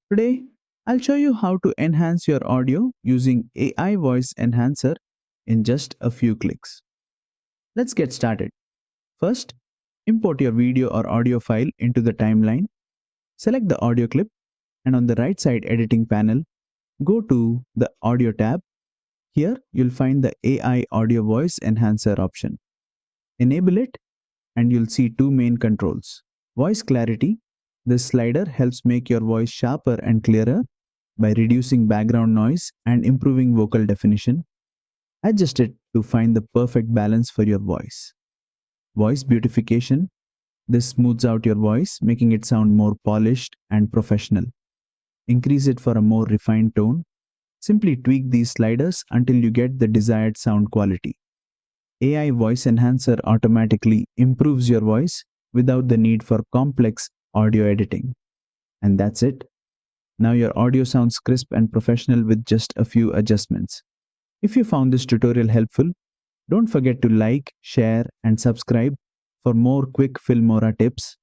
Today, I'll show you how to enhance your audio using AI voice enhancer in just a few clicks. Let's get started. First, import your video or audio file into the timeline. Select the audio clip and on the right side editing panel, go to the audio tab. Here, you'll find the AI audio voice enhancer option. Enable it and you'll see two main controls. Voice clarity. This slider helps make your voice sharper and clearer by reducing background noise and improving vocal definition. Adjust it to find the perfect balance for your voice. Voice beautification. This smooths out your voice, making it sound more polished and professional. Increase it for a more refined tone. Simply tweak these sliders until you get the desired sound quality. AI voice enhancer automatically improves your voice without the need for complex audio editing. And that's it. Now your audio sounds crisp and professional with just a few adjustments. If you found this tutorial helpful, don't forget to like, share, and subscribe for more quick Filmora tips.